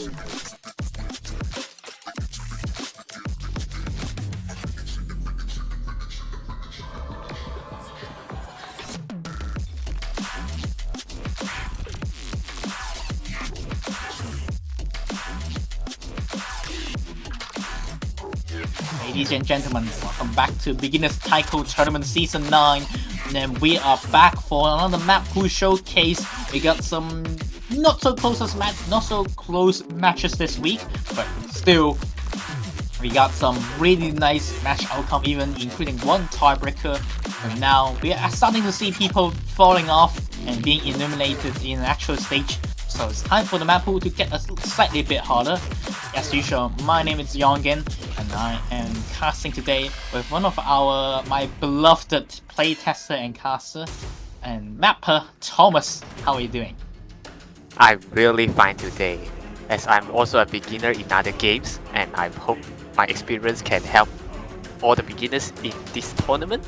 Ladies and gentlemen, welcome back to Beginners Taiko Tournament Season 9. And we are back for another Mappool showcase. We got some not so close matches this week, but still we got some really nice match outcome, even including one tiebreaker. And now we are starting to see people falling off and being eliminated in the actual stage. So it's time for the Mappool to get us slightly bit harder. As usual, my name is Yongen, and I am casting today with one of my beloved playtester and caster, and mapper, Thomas. How are you doing? I'm really fine today, as I'm also a beginner in other games, and I hope my experience can help all the beginners in this tournament.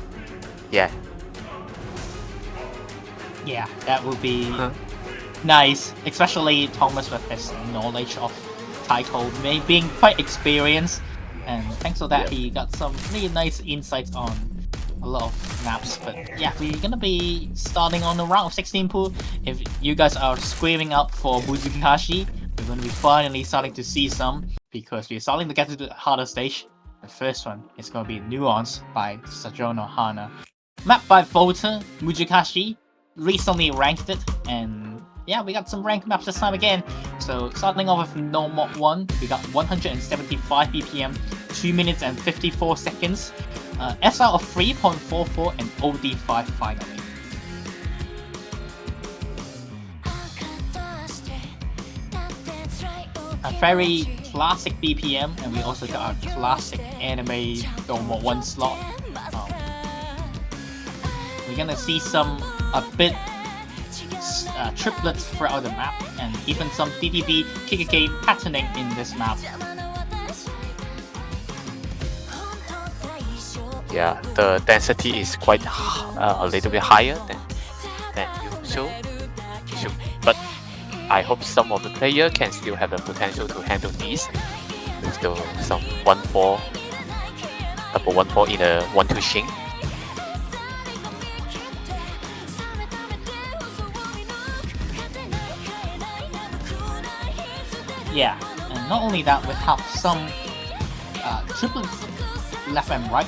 Yeah, that would be nice, especially Thomas with his knowledge of Taiko, being quite experienced, and thanks for that he got some really nice insights on a lot of maps. But yeah, we're gonna be starting on the round of 16 pool. If you guys are screaming up for Muzukikashi, we're gonna be finally starting to see some, because we're starting to get to the harder stage. The first one is gonna be Nuance by Sajono Hana. Map by voter, Muzukikashi recently ranked it, and yeah, we got some ranked maps this time again. So starting off with No Mod 1, we got 175 BPM, 2 minutes and 54 seconds, SR of 3.44 and OD5 finally. A very classic BPM, and we also got our classic anime No Mod 1 slot. We're gonna see a bit triplets throughout the map, and even some DDD KKK patterning in this map. Yeah, the density is quite a little bit higher than usual. But I hope some of the player can still have the potential to handle these. With some 1-4, double 1-4 in a 1-2 shin. Yeah, and not only that, we have some triplets left and right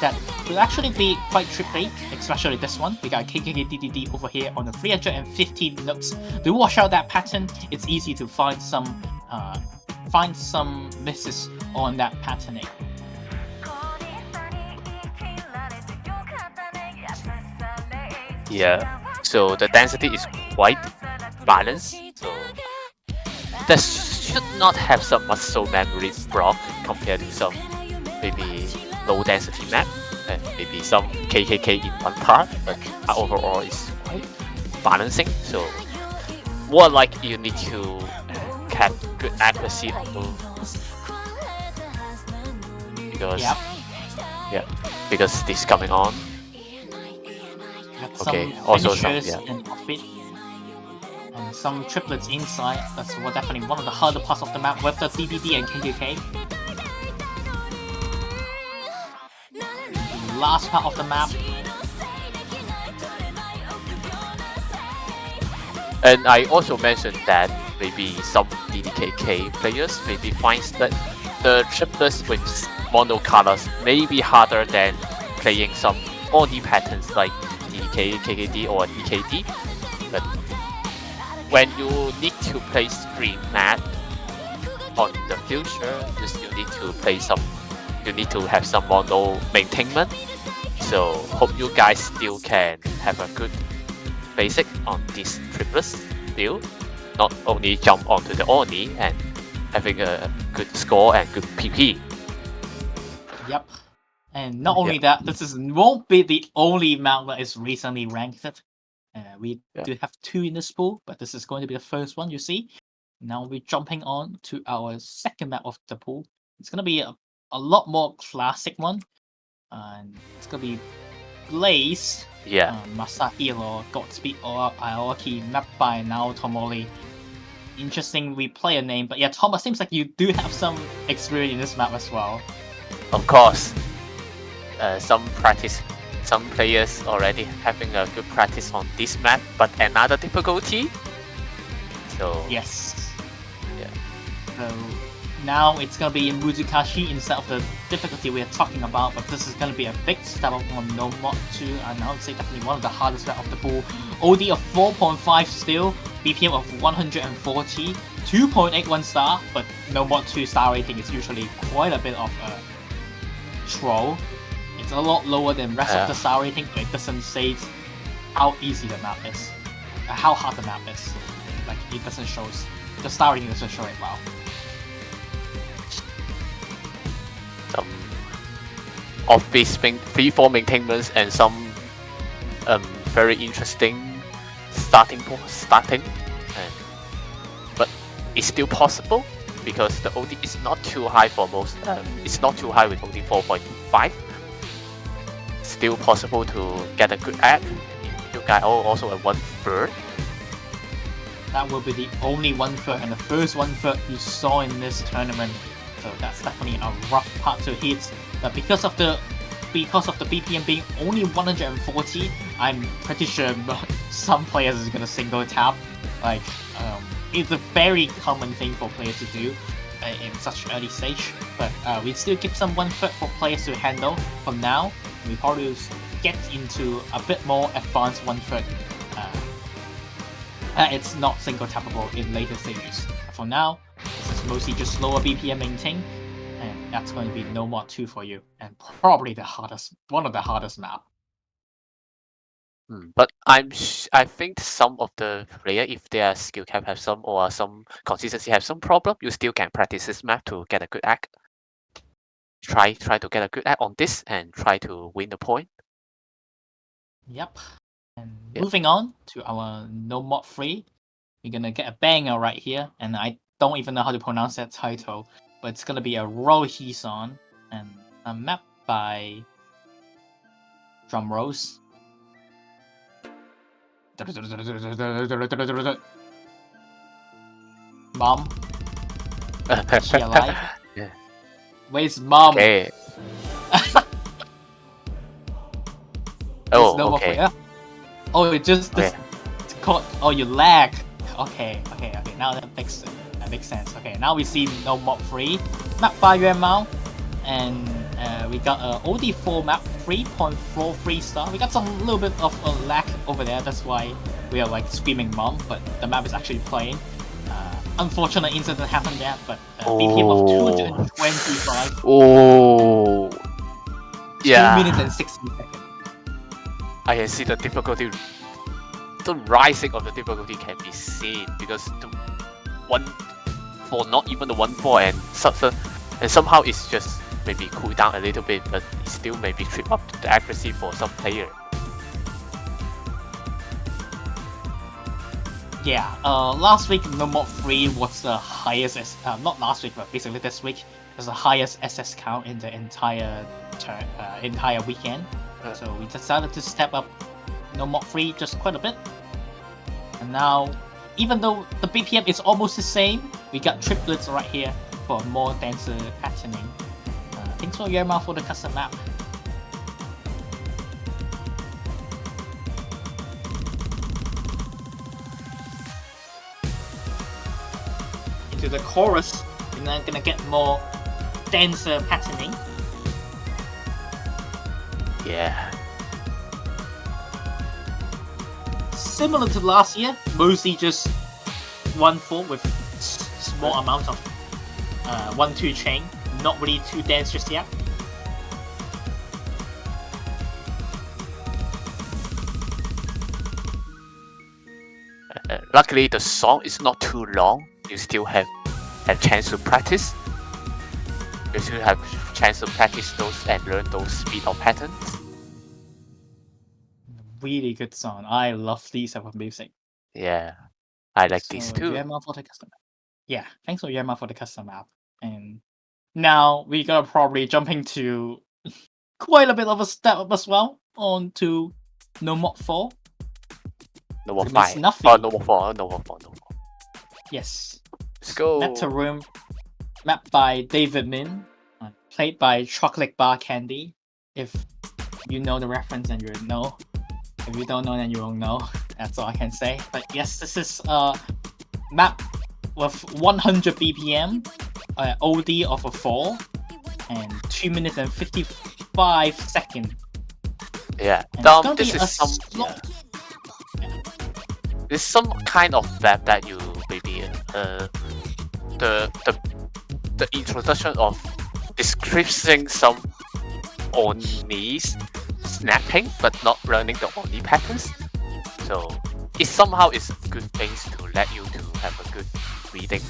that will actually be quite tricky, especially this one. We got KKK DDD over here on the 315 notes. To wash out that pattern, it's easy to find some misses on that patterning. Yeah, so the density is quite balanced. So that should not have some muscle memory block compared to some maybe low density map and maybe some KKK in one part, but overall it's quite balancing. So more like you need to have good accuracy on those, because this coming on. Okay, also some and some triplets inside. That's definitely one of the harder parts of the map with the DDD and KKK. The last part of the map. And I also mentioned that maybe some DDKK players maybe finds that the triplets with mono colors may be harder than playing some OD patterns like DK, KKD or DKD. But when you need to play stream map on the future, you still need to play you need to have some mono maintenance. So hope you guys still can have a good basic on these triplets still, not only jump onto the Oni and having a good score and good PP. Yep. And not only that, this won't be the only map that is recently ranked. We do have 2 in this pool, but this is going to be the first one you see. Now we're jumping on to our second map of the pool. It's going to be a lot more classic one. And it's going to be Blaze, Masahiro, Godspeed or Aoki, mapped by Naotomori. interesting replayer name, but yeah, Thomas, seems like you do have some experience in this map as well. Of course, some players already having a good practice on this map, but another difficulty. So yes. Yeah. So now it's gonna be Muzukashi instead of the difficulty we are talking about, but this is gonna be a big step up on No Mod 2, and I would say definitely one of the hardest map of the pool. OD of 4.5 still, BPM of 140, 2.81 star, but No Mod 2 star rating is usually quite a bit of a troll. It's a lot lower than rest of the star rating, but it doesn't say how easy the map is, how hard the map is. Like, it doesn't show, the star rating doesn't show it well. Some off-base free-fall maintenance and some very interesting starting, but it's still possible because the OD is not too high for most. It's not too high with OD 4.5. Still possible to get a good act. You got also a 1/3. That will be the only 1/3 and the first 1/3 you saw in this tournament. So that's definitely a rough part to hit. But because of the BPM being only 140, I'm pretty sure some players is gonna single tap. Like, it's a very common thing for players to do in such early stage. But we still give some 1/3 for players to handle. From now, we probably get into a bit more advanced 1/3. It's not single tappable in later stages. For now, this is mostly just slower BPM maintain, and that's going to be No Mod 2 for you, and probably one of the hardest map. But I think some of the player, if their skill cap have some or some consistency have some problem, you still can practice this map to get a good act. Try to get a good act on this and try to win the point. Yep. And moving on to our No Mod 3, we're gonna get a banger right here, and I don't even know how to pronounce that title, but it's gonna be a Rohison, and a map by Drumrolls. Mom? Is she alive? Yeah. Where's Mom? Okay. Oh, no okay. More oh, it just Okay. it's called. Oh, you lag. Okay. Now that makes sense. Okay, now we see No Mod 3 map by Yuan Mao, and we got a OD4 map 3.43 star. We got some little bit of a lag over there. That's why we are like screaming Mom, but the map is actually playing. Unfortunate incident happened there, but BPM of 225. Oh. 2 minutes and 16 seconds. I can see the difficulty. The rising of the difficulty can be seen because the 1/4, not even the 1/4, and somehow it's just maybe cool down a little bit, but it still maybe trip up the accuracy for some player. Yeah, last week No Mod 3 was the highest, not last week, but basically this week was the highest SS count in the entire weekend. So we decided to step up No Mod 3 just quite a bit. And now, even though the BPM is almost the same, we got triplets right here for more denser patterning. Thanks for Yerma for the custom map. Into the chorus, we're now gonna get more denser patterning. Yeah. Similar to last year, mostly just 1/4 with small amount of 1/2 chain, not really too dense just yet. Luckily, the song is not too long. You still have chance to practice. You still have chance to practice those and learn those speed of patterns. Really good song. I love these type of music. Yeah, I like these too. Yerma for the custom map. Yeah, thanks for Yerma for the custom map. And now we gotta probably jump into quite a bit of a step up as well on to No Mod 4. No more Miss 5. Snuffy. Oh, no more 4. No more 4. No more. Yes. Let's go. Room, mapped by David Min, played by Chocolate Bar Candy. If you know the reference, then you know. If you don't know, then you won't know. That's all I can say. But yes, this is a map with 100 BPM, OD of a 4, and 2 minutes and 55 seconds. Yeah. This is some. It's some kind of map that you maybe the introduction of describing some Oni's snapping but not learning the Oni patterns. So it somehow is good things to let you to have a good reading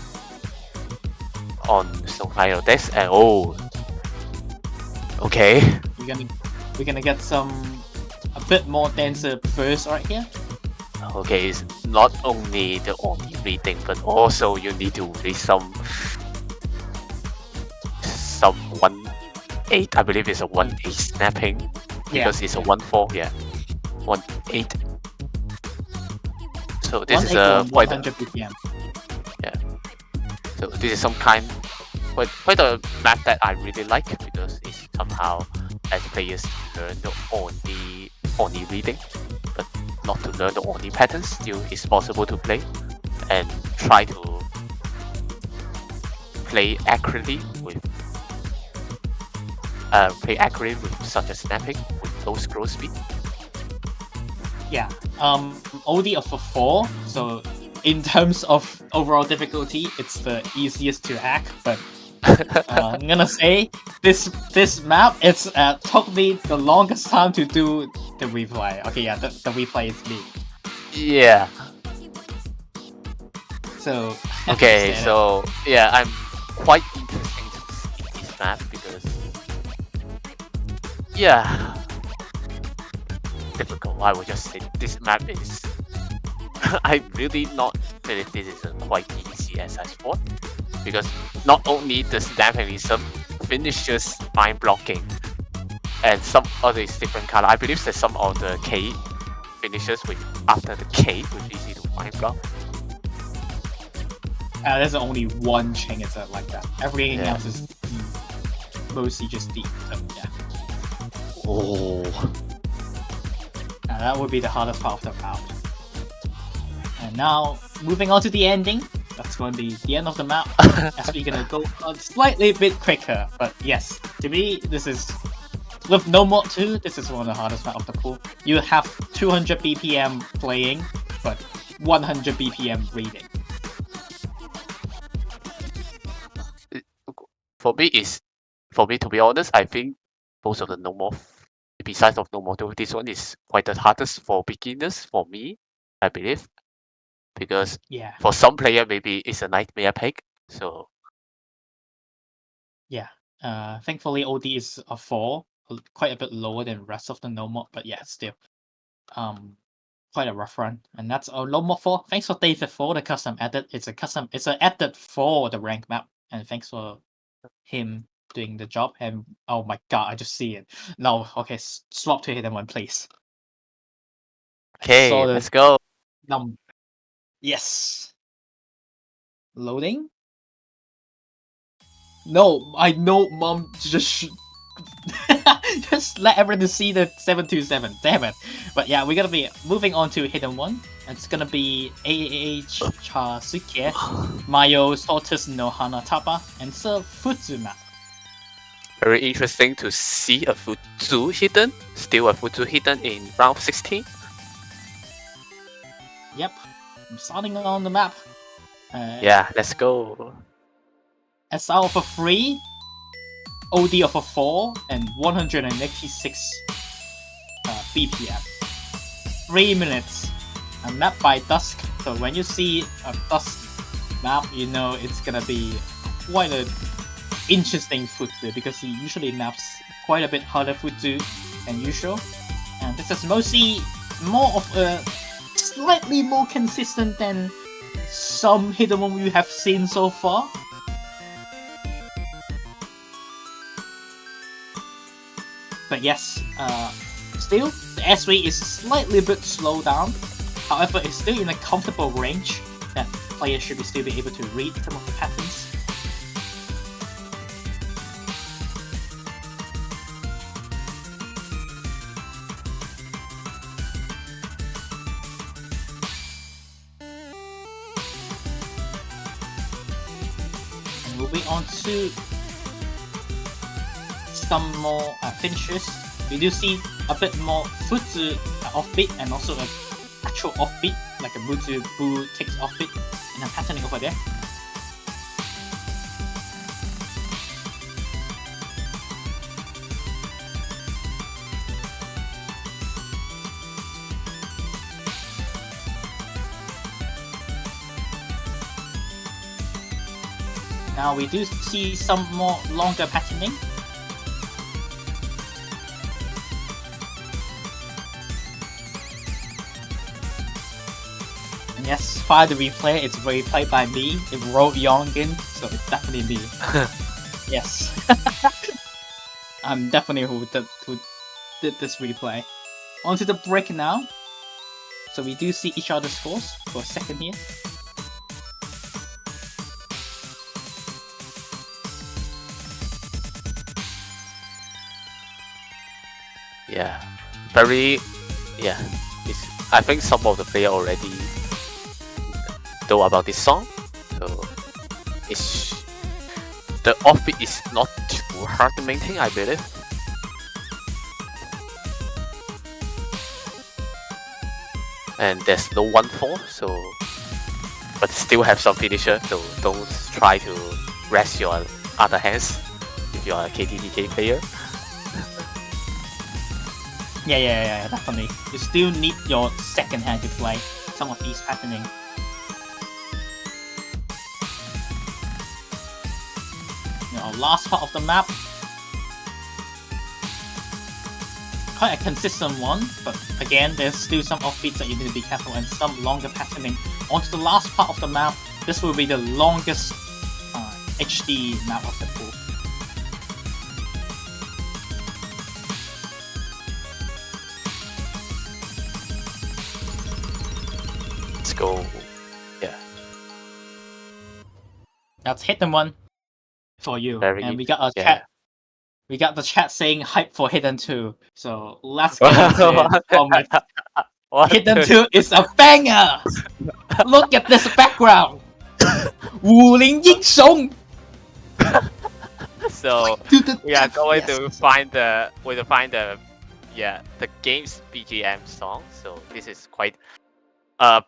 on some kind of this. And okay. We're gonna get a bit more denser burst right here. Okay, it's not only the Oni reading, but also you need to read some 1-8. I believe it's a 1-8 snapping because it's a 1-4. Yeah, 1-8. So this is a quite 100 BPM. Yeah. So this is some quite a map that I really like because it's somehow as players learn the Oni reading, but not to learn the Oni patterns. Still, it's possible to play and try to play accurately with such a snapping with low scroll speed. Yeah. OD of a 4. So in terms of overall difficulty, it's the easiest to hack, but I'm gonna say this map took me the longest time to do the replay. Okay, yeah, the replay is me. Yeah. So okay, so yeah, I'm quite interested to see this map because difficult. I would just say this map is I really not believe this is a quite easy as I thought. Because not only the snapping finishes mind blocking and some other different color. I believe that some of the K finishes with after the K would be easy to mind block. There's only one chain is like that. Everything else is mostly just deep. So yeah. Oh. That would be the hardest part of the round. And now moving on to the ending. That's going to be the end of the map, as we're going to go slightly bit quicker. But yes, to me, this is, with no mod 2, this is one of the hardest map of the pool. You have 200 BPM playing, but 100 BPM reading. For me, to be honest, I think most of the normal, besides of normal 2, this one is quite the hardest for beginners for me, I believe. Because for some player maybe it's a nightmare pick. So yeah, thankfully OD is a 4, quite a bit lower than rest of the no mod, but yeah, still, quite a rough run. And that's our low mod 4. Thanks for David for the custom edit. It's an edit for the rank map, and thanks for him doing the job. And oh my god, I just see it. No, okay, swap to hidden one, please. okay, let's go. Yes. Loading? No, I know mom just just let everyone see the 727. Damn it. But yeah, we're gonna be moving on to hidden one. It's gonna be AAH Chasuke, Mayo Tortoise no Hanataba, and it's a Futsu map. Very interesting to see a Futsu hidden. Still a Futsu hidden in round 16. Yep. I'm starting on the map. Yeah, let's go. SR of a 3, OD of a 4, and 186 BPM. 3 minutes. A map by Dusk. So when you see a Dusk map, you know it's gonna be quite an interesting Futsu because he usually maps quite a bit harder Futsu than usual. And this is mostly more of a slightly more consistent than some hidden one we have seen so far. But yes, still, the S3 is slightly a bit slowed down. However, it's still in a comfortable range that players should still be able to read some of the patterns. And moving on to some more finishes. We do see a bit more Futsu offbeat and also an actual offbeat, like a Butsu Boo kicks offbeat and a patterning over there. Now we do see some more longer patterning. And yes, via the replay, it's replayed by me. It wrote Yongin, so it's definitely me. Yes. I'm definitely who did this replay. On to the break now. So we do see each other's scores for a second here. Yeah, very. Yeah, I think some of the player already know about this song, so the offbeat is not too hard to maintain, I believe. And there's no 1-4, so but still have some finisher, so don't try to rest your other hands if you are a KTTK player. Yeah, definitely. You still need your second hand to play some of these patterning. Now, last part of the map. Quite a consistent one, but again, there's still some offbeats that you need to be careful and some longer patterning. Onto the last part of the map. This will be the longest HD map of the pool. Go, yeah. That's Hidden One for you. Very, and we got a yeah. chat. We got the chat saying hype for Hidden 2. So let's get into it. Hidden 2 is a banger! Look at this background! Wuling Yingshong! So we are going to find the the game's BGM song. So this is quite a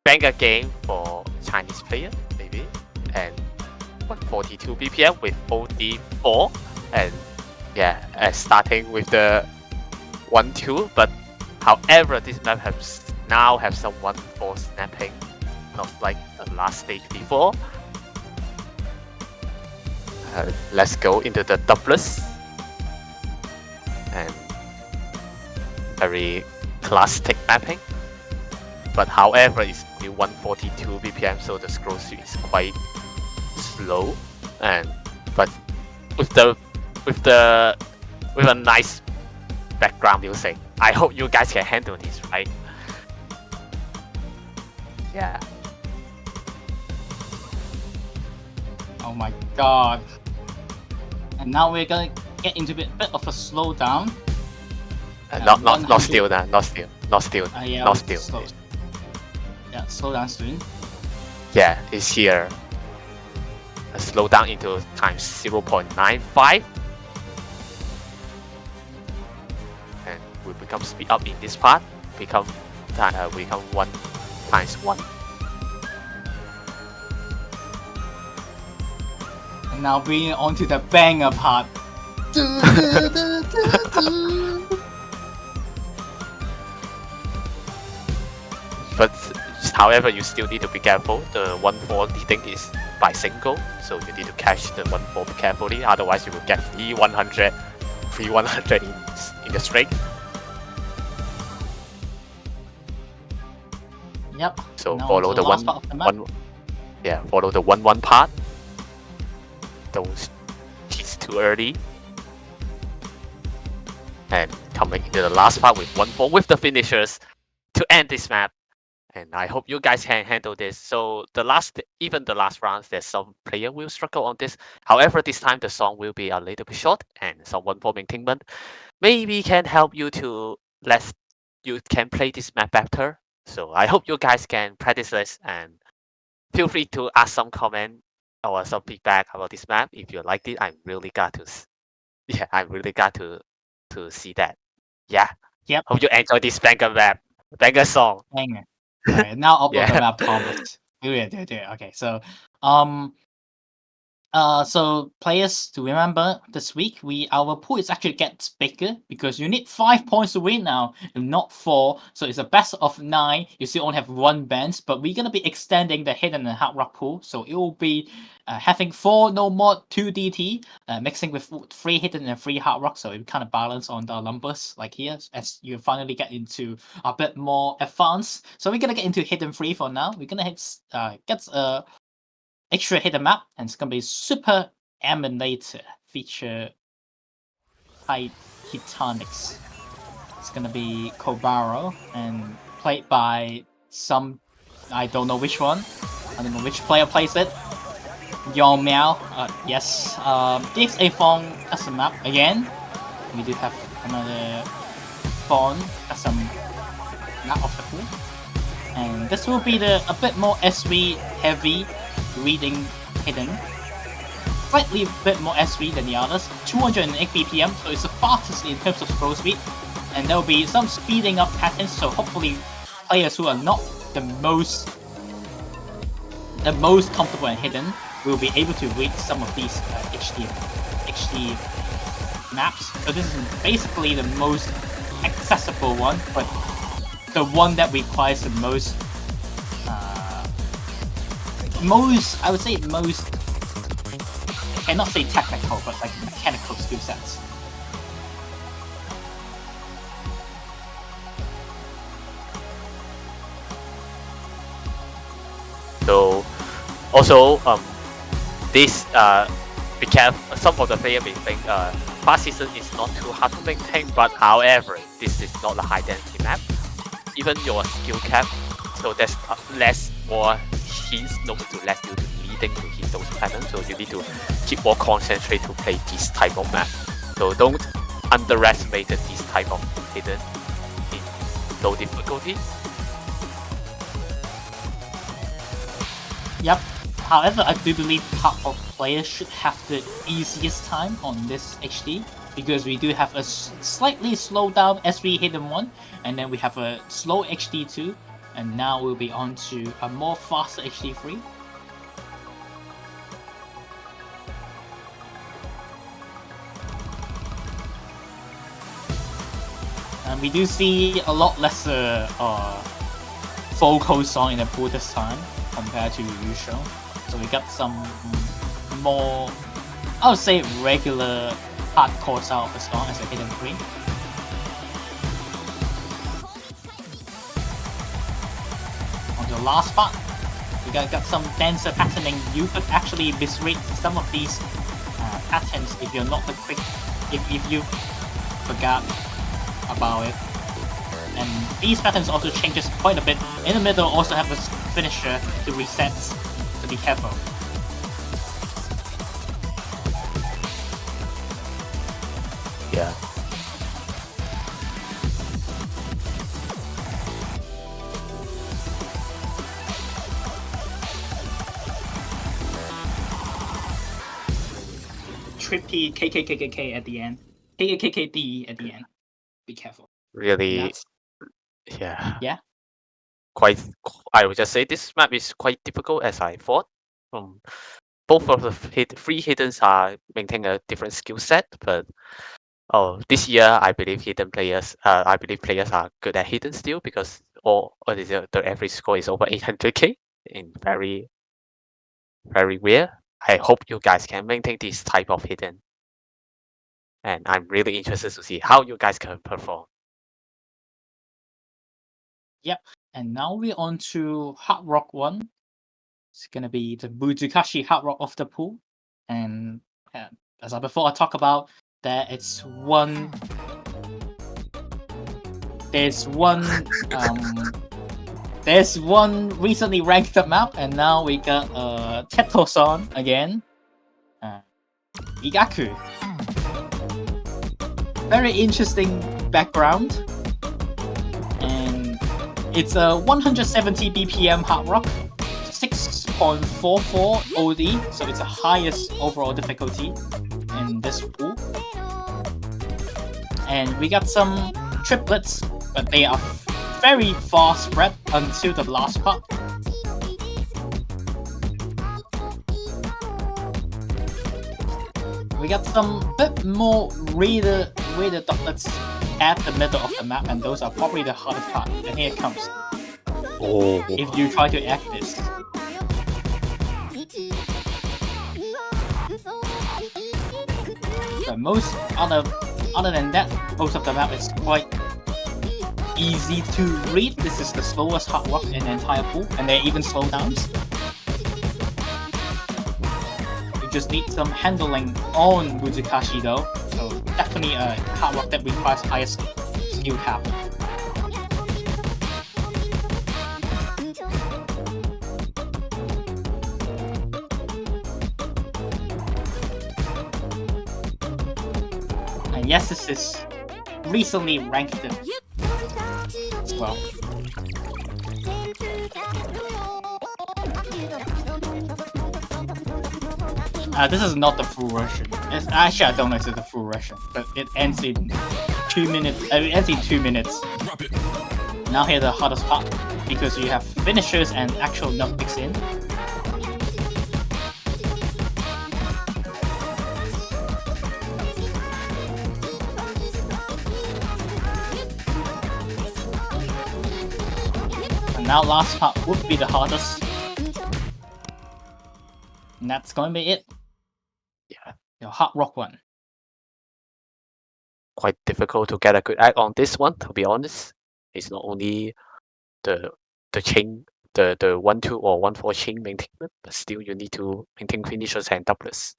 banger game for Chinese player maybe, and 142 BPM with OD4, and yeah, starting with the 1-2. But however, this map now have some 1-4 snapping, not like the last stage before. Let's go into the doublets, and very classic mapping. But however, it's only 142 BPM, so the scroll speed is quite slow. But with a nice background music, I hope you guys can handle this, right? Yeah. Oh my god. And now we're gonna get into a bit of a slowdown. Not still. Yeah, slow down soon. Yeah, it's here. Slow down into times 0.95. And we become speed up in this part. Become 1 times 1. And now bringing on to the banger part. But however, you still need to be careful. The 1-4 leading is by single, so you need to catch the 1-4 carefully. Otherwise, you will get 3-100 in the string. Yep. So now follow the follow the 1-1 part. Don't tease too early. And coming into the last part with 1-4 with the finishers to end this map. and I hope you guys can handle this. So even the last rounds, there's some player will struggle on this. However, this time the song will be a little bit short, and someone for maintainment maybe can help you to less you can play this map better. So I hope you guys can practice this, and feel free to ask some comment or some feedback about this map if you liked it. I'm really glad to yeah, I'm really glad to see that. Yeah. Yep. Hope you enjoy this banger map, banger song. Hang on. All right, now upload the Yeah. map, Thomas. Do it. Okay, so so players to remember this week, our pool is actually gets bigger because you need 5 points to win now, and not 4. So it's a best of 9. You still only have 1 bench, but we're gonna be extending the hidden and hard rock pool, so it will be having 4 no mod, 2 DT, mixing with 3 hidden and 3 hard rock, so it kind of balance on the numbers like here as you finally get into a bit more advanced. So we're gonna get into hidden 3 for now. We're gonna get a extra hidden map, and it's gonna be Super Emulator feature Titanics. It's gonna be Kobaro and played by some I don't know which one. I don't know which player plays it. Yong Miao. Yes. DXA Fong as a map again. We do have another Fong as a map of the pool. And this will be a bit more SV heavy reading hidden. Slightly a bit more SV than the others. 208 BPM, so it's the fastest in terms of scroll speed. And there will be some speeding up patterns, so hopefully players who are not the most comfortable and hidden will be able to read some of these HD maps. So this is basically the most accessible one, but the one that requires the most I would say most, I cannot say technical, but like mechanical skill sets. So also this because some of the players may think fast season is not too hard to maintain, but however this is not a high density map. Even your skill cap, so there's less more hints known to let you to leading to hit those patterns, so you need to keep more concentrate to play this type of map. So don't underestimate this type of hidden in low difficulty. Yep. However, I do believe part of players should have the easiest time on this HD, because we do have a slightly slowed down SV hidden one, and then we have a slow HD2, and now we'll be on to a more faster HD3. And we do see a lot lesser vocal song in the pool this time compared to usual. So we got some more, I would say, regular hardcore style of the song as a hidden 3. On the last part, we got some dancer patterning. You could actually misread some of these patterns if you're not the quick, if you forgot about it. And these patterns also changes quite a bit. In the middle also have a finisher to reset, so be careful. Yeah. Trippy KKKKK at the end. KKKKD at the end. Be careful. Really, yeah. Yeah. I would just say this map is quite difficult as I thought. Both of the three hiddens are maintaining a different skill set, but this year I believe players are good at hidden still, because the average score is over 800k in very rare. I hope you guys can maintain this type of hidden, and I'm really interested to see how you guys can perform. Yep. And now we're on to Hard Rock 1. It's gonna be the Buzukashi Hard Rock of the pool. And as before I talk about, there's one there's one recently ranked up map, and now we got Tetoson again. Igaku. Very interesting background. And it's a 170 BPM hard rock, 6.44 OD, so it's the highest overall difficulty in this pool. And we got some triplets, but they are very far spread until the last part. We got some bit more reader doublets at the middle of the map, and those are probably the hardest part. And here it comes. Oh. If you try to act this. But most other than that, most of the map is quite easy to read. This is the slowest hard rock in the entire pool, and there are even slowdowns. You just need some handling on Muzakashi though, so definitely a hard rock that requires highest skill cap. And yes, this is recently ranked as well. This is not the full version. Actually, I don't know if it's the full version, but it ends in 2 minutes. It ends in 2 minutes. Now here the hardest part, because you have finishers and actual note mix in. And now last part would be the hardest. And that's going to be it. Yeah. Your hard rock one. Quite difficult to get a good act on this one, to be honest. It's not only the chain, the 1-2 or 1-4 chain maintenance, but still you need to maintain finishers and doublets.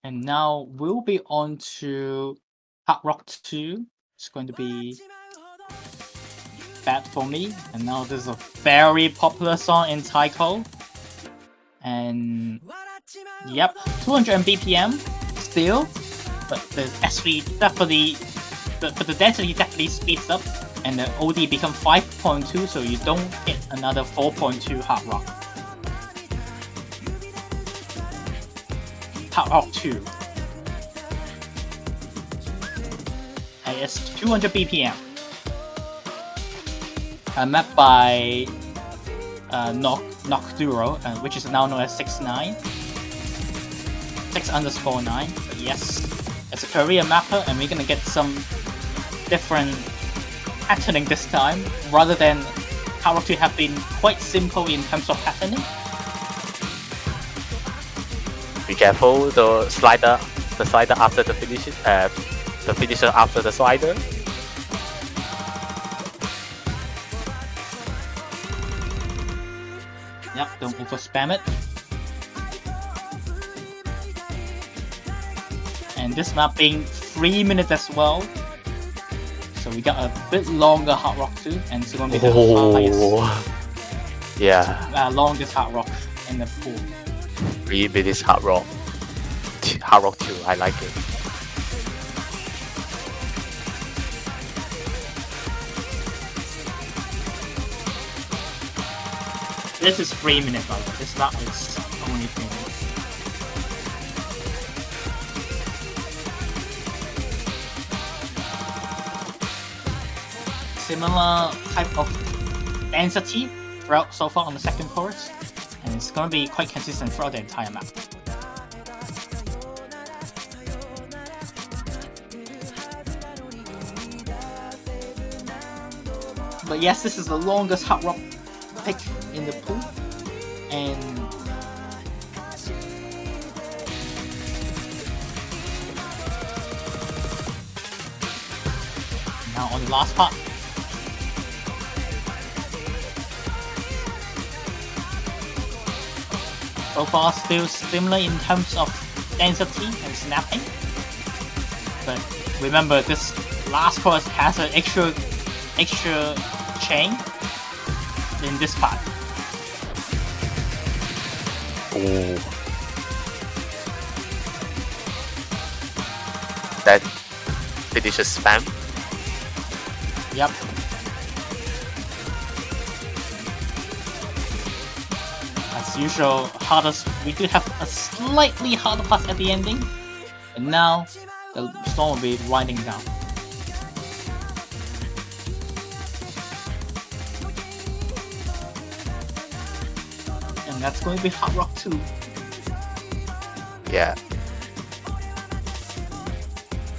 And now we'll be on to hard rock 2. It's going to be bad for me. And now this is a very popular song in Taiko. And yep, 200 BPM still, but the SV definitely, but the density definitely speeds up, and the OD becomes 5.2, so you don't get another 4.2 hard rock. Hard rock 2. And it's 200 BPM. Mapped by Nocturo, which is now known as 6-9. 6_9. But yes, it's a career mapper, and we're gonna get some different patterning this time, rather than hard rock 2 have been quite simple in terms of patterning. Be careful, the slider after the finish, the finisher after the slider. Yep, don't over spam it. And this map being 3 minutes as well, so we got a bit longer hard rock too, and it's gonna be the highest, longest hard rock in the pool. 3 minutes hard rock. Hard rock 2, I like it. This is 3 minutes, by the way. This map is only 3 minutes. Similar type of density throughout so far on the second chorus, and it's going to be quite consistent throughout the entire map. But yes, this is the longest hard rock pick in the pool, and now on the last part. So far still similar in terms of density and snapping, but remember this last chorus has an extra extra chain in this part. Oh. That delicious spam. Yep. As usual, hardest. We do have a slightly harder part at the ending, and now the storm will be winding down. And that's going to be Hard Rock 2. Yeah.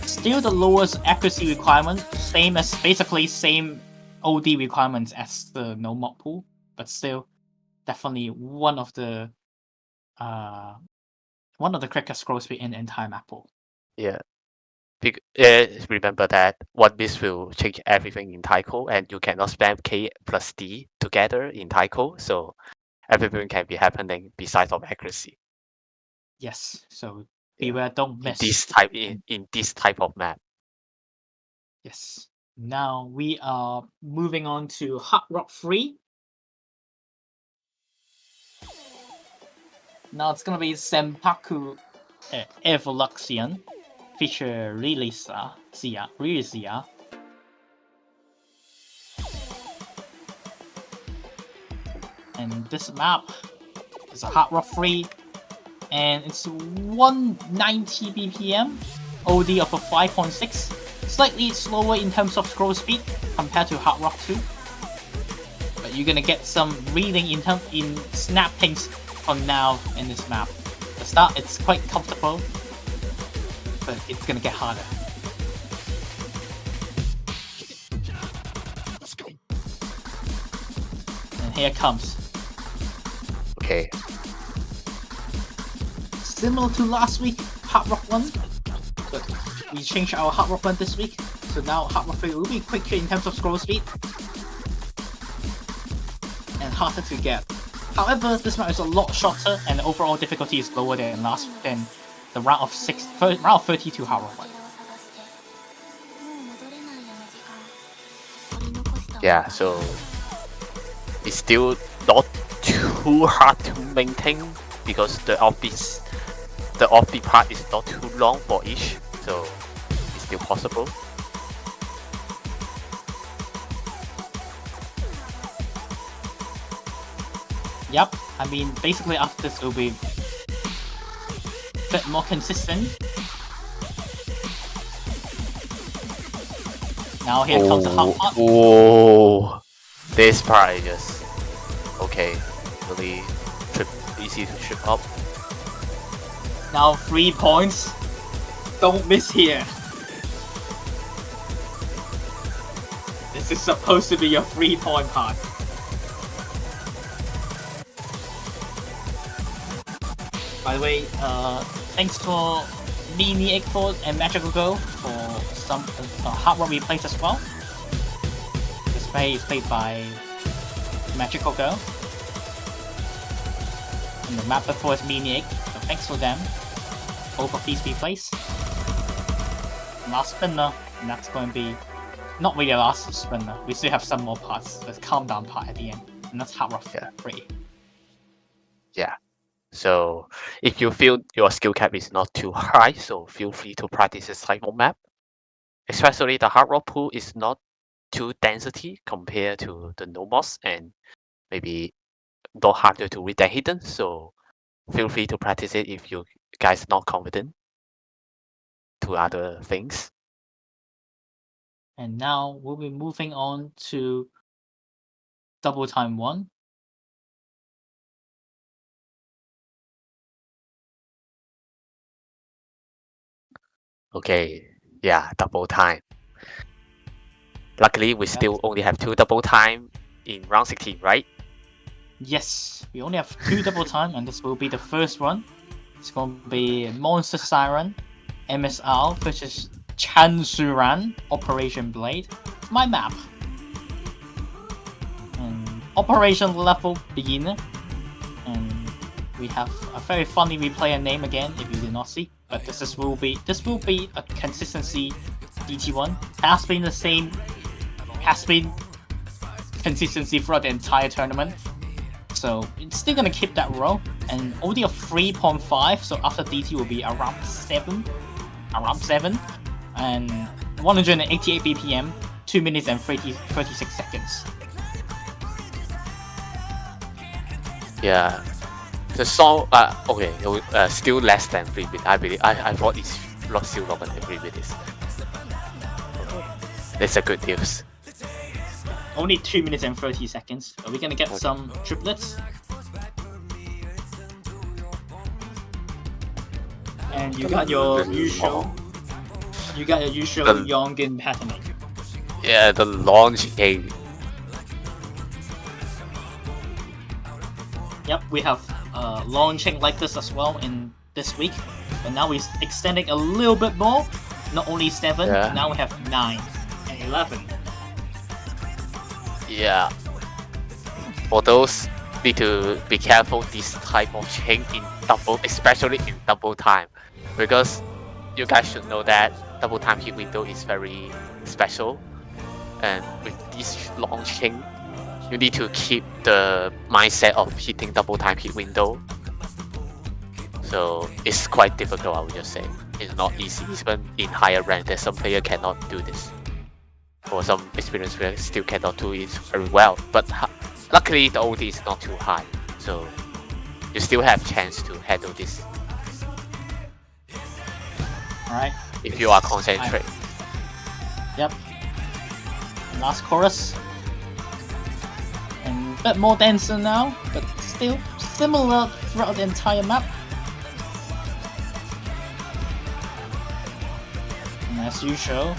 Still the lowest accuracy requirement, basically same OD requirements as the no Mappool, but still definitely one of the quickest scroll speed in the entire Mappool. Yeah. Remember that one miss will change everything in Taiko, and you cannot spam K plus D together in Taiko, so everything can be happening besides of accuracy. Yes, so beware, don't miss. In this type of map. Yes. Now we are moving on to Hard Rock 3. Now it's gonna be Senpaku Evolution, feature Rilisa. And this map is a Hard Rock 3, and it's 190 BPM, OD of a 5.6, slightly slower in terms of scroll speed compared to Hard Rock 2. But you're gonna get some reading in snappings from now in this map. The start, it's quite comfortable, but it's gonna get harder. And here it comes. Okay. Similar to last week, Hard Rock 1, but we changed our Hard Rock 1 this week, so now Hard Rock 3 will be quicker in terms of scroll speed and harder to get. However, this map is a lot shorter and the overall difficulty is lower than the round of 32 Hard Rock 1. Yeah, so it's still not too hard to maintain because the offbeat part is not too long for each, so it's still possible. Yep, I mean basically after this it will be a bit more consistent. Now here comes the hard part. Oh, this part is just okay. Really easy to trip up. Now 3 points. Don't miss here. This is supposed to be your 3-point part. By the way, thanks for Mini Eggford and Magical Girl for some Hard Rock replays as well. This play is played by Magical Girl. And the map before is Mini Egg, so thanks for them. Both of these replays. Last spinner, and that's going to be not really the last spinner. We still have some more parts. The calm down part at the end, and that's Hard Rock 3. Yeah. So if you feel your skill cap is not too high, so feel free to practice this type of map. Especially the Hard Rock pool is not too density compared to the Nomos and maybe not harder to read the hidden. So feel free to practice it if you guys not confident to other things. And now we'll be moving on to Double Time 1. Okay, yeah, double time. Luckily, we still only have 2 double time in round 16, right? Yes, we only have 2 double time, and this will be the first one. It's going to be Monster Siren, MSR versus Chansuran, Operation Blade. My map. And Operation Level Beginner. And we have a very funny replayer name again, if you did not see. But this will be a consistency DT1. Has been the same has been consistency throughout the entire tournament. So it's still gonna keep that role, and OD of 3.5. So after DT will be around 7, and 188 BPM, 2 minutes and 36 seconds. Yeah, the song. Okay, still less than 3 minutes. I believe. I thought it's not still longer than 3 minutes. That's a good news. Only 2 minutes and 30 seconds. Are we gonna get some triplets? And you got your usual. You got your usual Yongin patterning. Yeah, the launch game. Yep, we have launching like this as well in this week, but now we're extending a little bit more. Not only 7, now we have 9 and 11. Yeah. For those, need to be careful this type of chain in double, especially in double time, because you guys should know that double time hit window is very special, and with this long chain, you need to keep the mindset of hitting double time hit window. So it's quite difficult, I would just say. It's not easy, even in higher rank, that some player cannot do this. Or some experienced players still cannot do it very well. But luckily the OD is not too high, so you still have chance to handle this. Alright. If you are concentrate. Yep. Last chorus. And a bit more denser now, but still similar throughout the entire map. And as usual,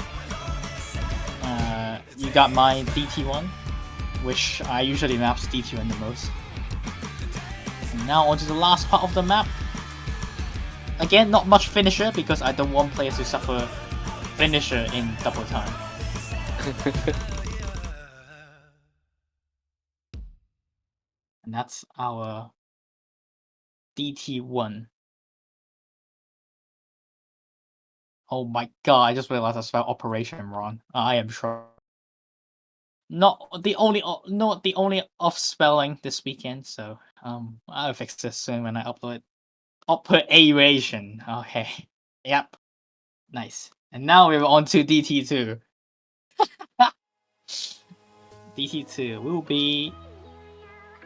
you got my DT1, which I usually maps DT1 the most. And now onto the last part of the map. Again, not much finisher because I don't want players to suffer finisher in double time. And that's our DT1. Oh my god, I just realized I spelled operation wrong. I am sure. Not the only off spelling this weekend, so I'll fix this soon when I upload it. Operation. Okay. Yep. Nice. And now we're on to DT2. DT2 will be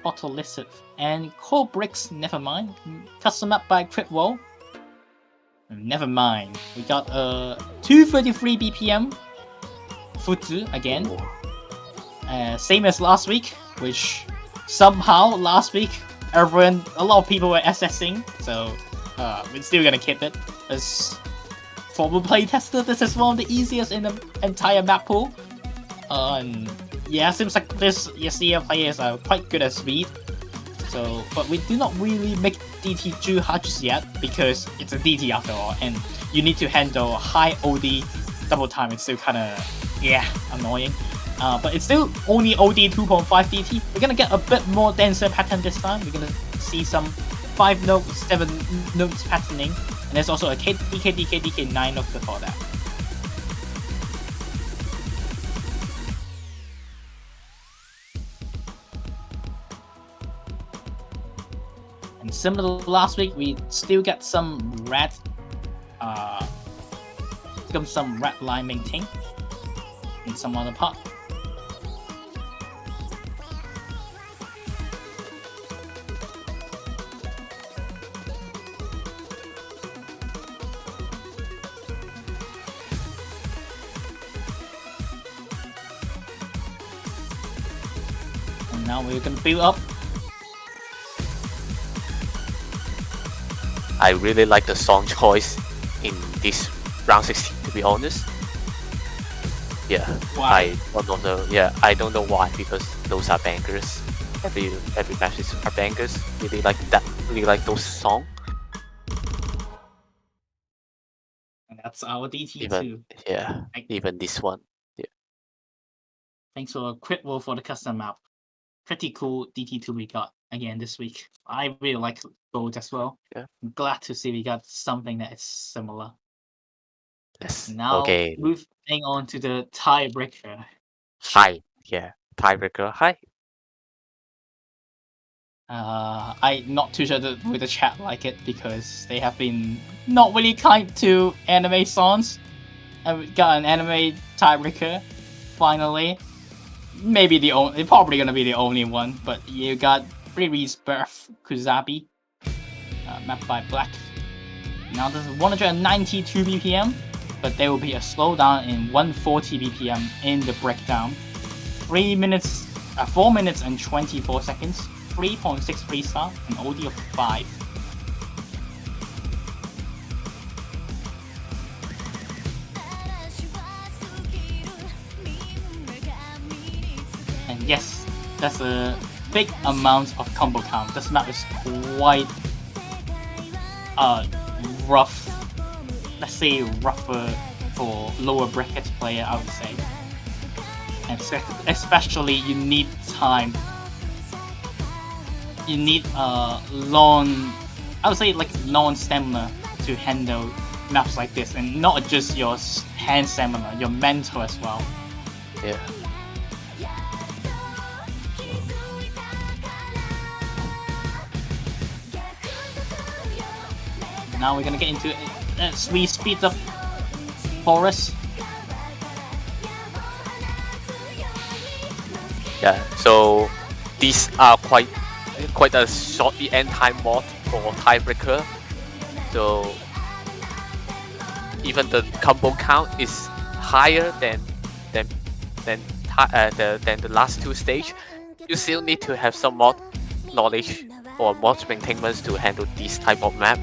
Autolicit and Core Bricks, never mind. Custom map by Critwell. Never mind. We got 233 BPM. Futsu again. Same as last week, which somehow last week a lot of people were assessing, so we're still gonna keep it. As former playtester, this is one of the easiest in the entire map pool. Yeah, seems like this Yasuo players are quite good at speed. So, but we do not really make DT too hard just yet because it's a DT after all, and you need to handle high OD double time. It's still kind of annoying. But it's still only OD 2.5 DT. We're gonna get a bit more denser pattern this time. We're gonna see some 5 notes, 7 notes patterning, and there's also a DK 9 note before that. And similar to last week, we still get some red line maintain in some other part. And now we're gonna build up. I really like the song choice in this round 16, to be honest. Yeah, Why? I don't know why, because those are bangers. Every matches are bangers. Really like that. Really like those songs. And that's our DT2. Even this one. Yeah. Thanks for a quick roll for the custom map. Pretty cool DT2 we got again this week. I really like gold as well. Yeah. I'm glad to see we got something that is similar. Yes. Now Okay. moving on to the tiebreaker. high. Yeah, tiebreaker high. I'm not too sure that with the chat like it because they have been not really kind to anime songs. And we got an anime tiebreaker, finally. Maybe probably gonna be the only one, but you got Riri's Birth Kuzabi, mapped by Black. Now this is 192 BPM, but there will be a slowdown in 140 BPM in the breakdown. 4 minutes and 24 seconds, 3.6 freestyle, and OD of 5. And yes, that's a big amount of combo count. This map is quite rough. Let's say rougher for lower bracket player, I would say. And especially you need time. You need long, I would say like long stamina to handle maps like this, and not just your hand stamina, your mental as well. Yeah. Now we're gonna get into 3 speeds up Forest. Yeah, so these are quite a short end time mod for tiebreaker. So even the combo count is higher than the last 2 stage. You still need to have some mod knowledge or mod maintenance to handle this type of map.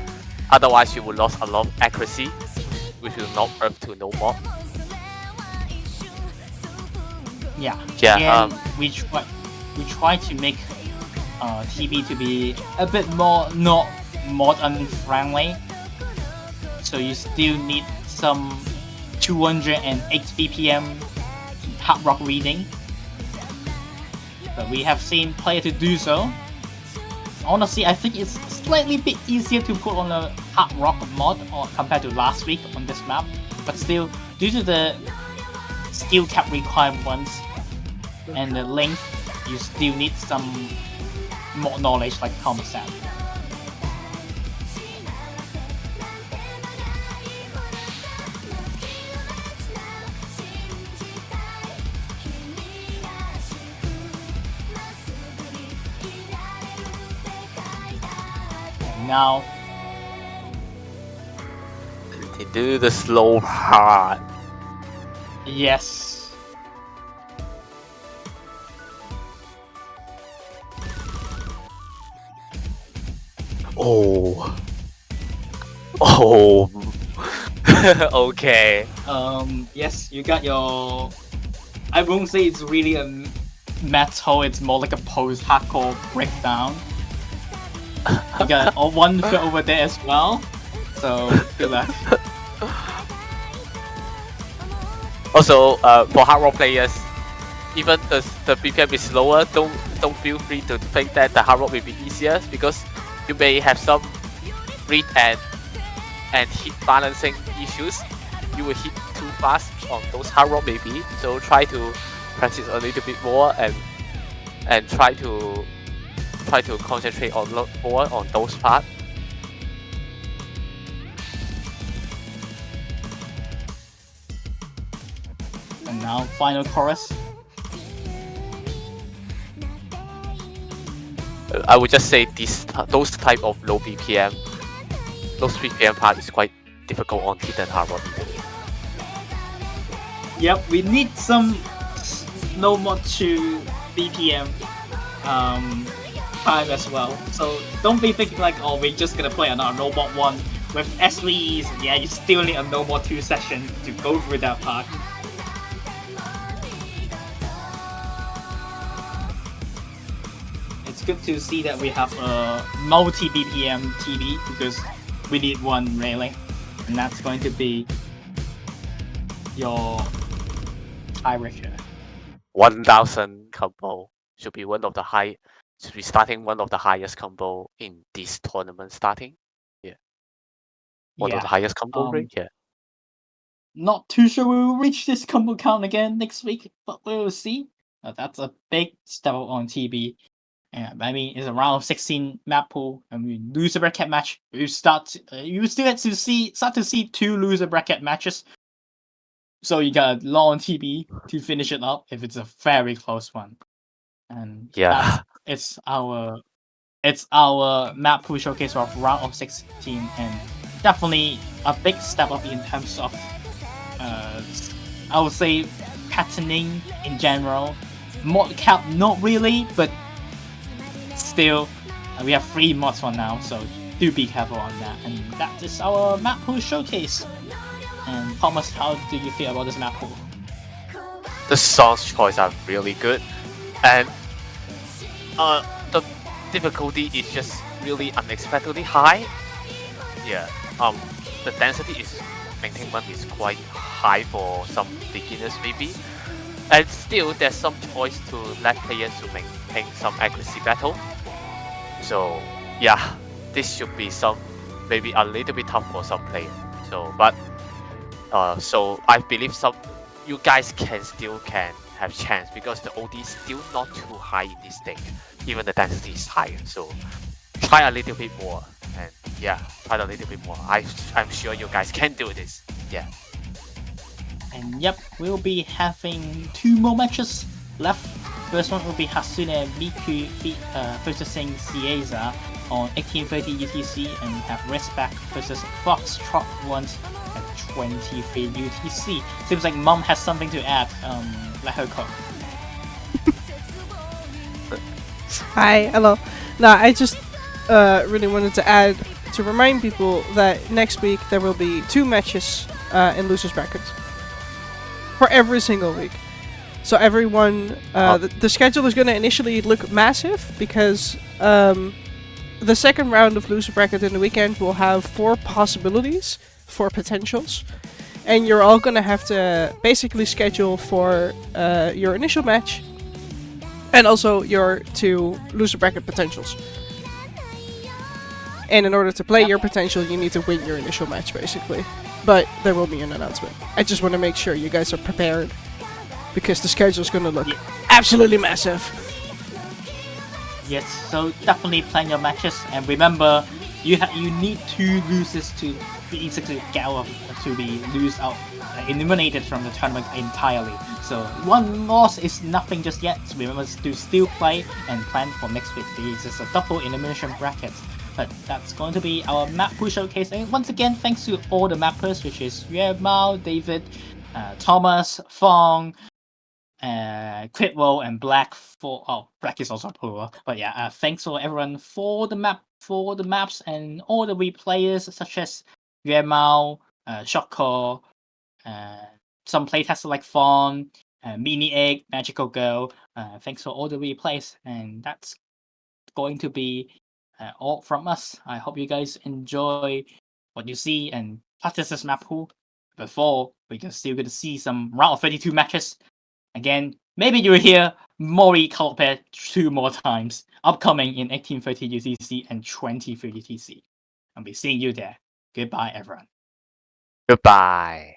Otherwise, you will lose a lot of accuracy, which will not work to no mod. Yeah. Yeah. And we try to make TB to be a bit more not modern friendly. So you still need some 208 BPM hard rock reading. But we have seen player to do so. Honestly, I think it's slightly bit easier to put on a hard rock mod or compared to last week on this map. But still, due to the skill cap requirements and the length, you still need some more knowledge, like Thomas said. Now, They do the slow hard. yes. Oh. Okay. Yes, you got your. I won't say it's really a metal. It's more like a post-hardcore breakdown. You got a one foot over there as well. So good luck. Also, for hard rock players, even the BPM is slower, don't feel free to think that the hard rock will be easier, because you may have some read and hit balancing issues. You will hit too fast on those hard rock maybe. So try to practice a little bit more and try to concentrate on more on those parts. And now final chorus. I would just say those type of low BPM, those BPM part is quite difficult on hidden hard rock. Yep, we need some no mod to BPM time as well. So don't be thinking like, oh, we're just gonna play another no mod 1 with SVEs. Yeah, you still need a no mod 2 session to go through that part. It's good to see that we have a multi BPM TV because we need one really, and that's going to be your tiebreaker. 1000 combo should be one of the starting one of the highest combo in this tournament starting. Yeah. One of the highest combo rate, yeah. Not too sure we'll reach this combo count again next week, but we'll see. That's a big step up on TB. I mean, it's a round of 16 map pool, and we lose a bracket match. You still get to start to see 2 loser bracket matches. So you got a long TB to finish it up if it's a very close one. And Yeah. it's our map pool showcase of round of 16, and definitely a big step up in terms of I would say patterning in general. Mod cap not really, but still we have 3 mods for now, so do be careful on that. And that is our map pool showcase. And Thomas, how do you feel about this map pool? The songs choice are really good, and the difficulty is just really unexpectedly high. Yeah, the density is maintenance is quite high for some beginners maybe, and still there's some choice to let players to maintain some accuracy battle. So yeah, this should be some maybe a little bit tough for some players. So but so I believe some you guys can have chance because the OD is still not too high in this thing. Even the density is higher, so try a little bit more. And yeah, try a little bit more. I'm sure you guys can do this. Yeah. And yep, we'll be having 2 more matches left. First one will be Hasune Miku versus Cieza on 1830 UTC, and have Respect versus Foxtrot once at 23 UTC. Seems like Mom has something to add. Let her cook. Hi, hello. Now, I just really wanted to add to remind people that next week there will be 2 matches in losers brackets for every single week. So everyone, the schedule is going to initially look massive because the second round of loser bracket in the weekend will have 4 possibilities, 4 potentials, and you're all going to have to basically schedule for your initial match and also your 2 loser bracket potentials. And in order to play your potential, you need to win your initial match, basically. But there will be an announcement. I just want to make sure you guys are prepared, because the schedule is going to look absolutely massive. Yes, so definitely plan your matches, and remember, you need 2 losers to basically get out to be eliminated from the tournament entirely. So 1 loss is nothing just yet. So remember to still play and plan for next week. This is a double elimination bracket. But that's going to be our map pool showcase. And once again, thanks to all the mappers, which is Yue Mao, David, Thomas, Fong, Critwell, and Black Black is also plural. But yeah, thanks for everyone for the maps and all the replayers such as Yue Mao, Shotcore, some playtesters like Fong, Mini Egg, Magical Girl. Thanks for all the replays, and that's going to be all from us. I hope you guys enjoy what you see and practice this map pool before we can still get to see some round of 32 matches. Again, maybe you'll hear Mori color pair 2 more times upcoming in 1830 UTC and 2030 UTC. I'll be seeing you there. Goodbye, everyone. Goodbye.